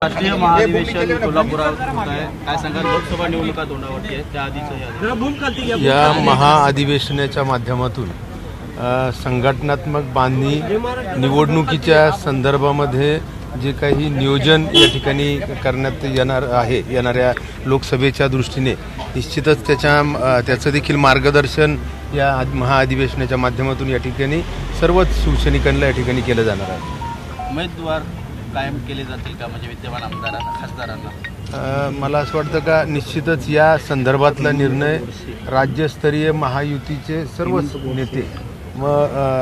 राष्ट्रीय महाअधिवेशन कोल्हापुरात होत आहे, काय सांगाल? लोकसभा निवडणुका तोंडावरती आहेत, त्या आधीच या महाअधिवेशनाच्या माध्यमातून संघटनात्मक बांधणी निवडणुकीच्या संदर्भामध्ये जे काही नियोजन या ठिकाणी करण्यात येणार आहे येणाऱ्या लोकसभेच्या दृष्टीने निश्चितच त्याचं देखील मार्गदर्शन या महाअधिवेशनाच्या माध्यमातून या ठिकाणी सर्वच शिवसैनिकांना या ठिकाणी केलं जाणार आहे। उमेदवार कायम केले जातील का, म्हणजे विद्यमान आमदारांना खासदारांना? मला असं वाटतं का निश्चितच या संदर्भातला निर्णय राज्यस्तरीय महायुतीचे सर्वच नेते व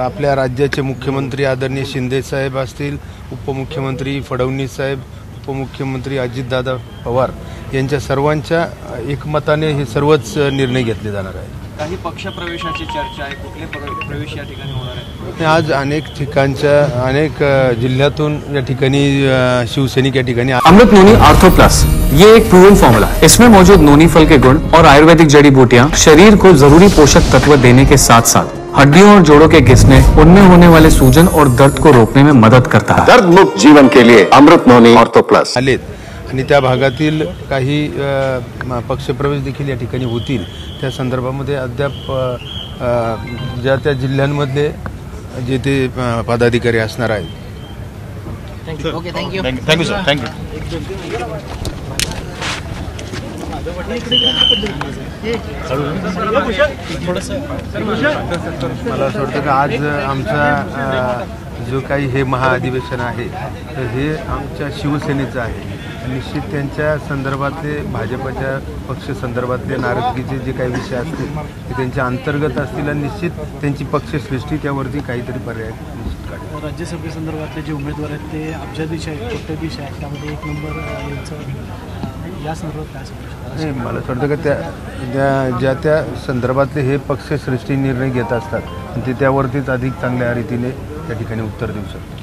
आपल्या राज्याचे मुख्यमंत्री आदरणीय शिंदे साहेब असतील, उपमुख्यमंत्री फडणवीस साहेब, उपमुख्यमंत्री अजितदादा पवार यांच्या सर्वांच्या एकमताने हे सर्वच निर्णय घेतले जाणार आहे। काही पक्षप्रवेशाची चर्चा आहे, कुठले प्रवेश या ठिकाणी होणार आहे? आज अनेक ठिकाणच्या अनेक जिल्ह्यातून या ठिकाणी शिवसैनिक या ठिकाणी। अमृत नोनी आर्थो प्लस ये एक प्रूवन फॉर्मूला है। इसमें मौजूद नोनी फल के गुण और आयुर्वेदिक जड़ी बूटियां शरीर को जरूरी पोषक तत्व देने के साथ साथ हड्डियों और जोड़ों के घिसने, उनमें होने वाले सूजन और दर्द को रोकने में मदद करता है। दर्द मुक्त जीवन के लिए अमृत नोनी आर्थो प्लस आलेत आणि त्या भागातील काही पक्षप्रवेश देखील या ठिकाणी होतील। त्या संदर्भामध्ये अद्याप ज्या त्या जिल्ह्यांमधले जे ते पदाधिकारी असणार आहेत। Okay, thank you sir, thank you. मला असं वाटतं की आज आमचा जो काही हे महाअधिवेशन आहे तर हे आमच्या शिवसेनेचं आहे। निश्चित त्यांच्या संदर्भातले भाजपच्या पक्ष संदर्भातले नाराजगीचे जे काही विषय असतील ते त्यांच्या अंतर्गत असतील आणि निश्चित त्यांची पक्षश्रेष्ठी त्यावरती काहीतरी पर्याय निश्चित काढेल। राज्यसभेसंदर्भातले जे उमेदवार आहेत ते अब्जाधीश आहेत, कोट्याधीश आहेत, त्यामध्ये एक नंबर यांचं या संदर्भात काय सांगू? मला असं वाटतं की ज्या त्या संदर्भातले हे पक्षश्रेष्ठी निर्णय घेत असतात ते त्यावरतीच अधिक चांगल्या रीतीने त्या ठिकाणी उत्तर देऊ शकतात।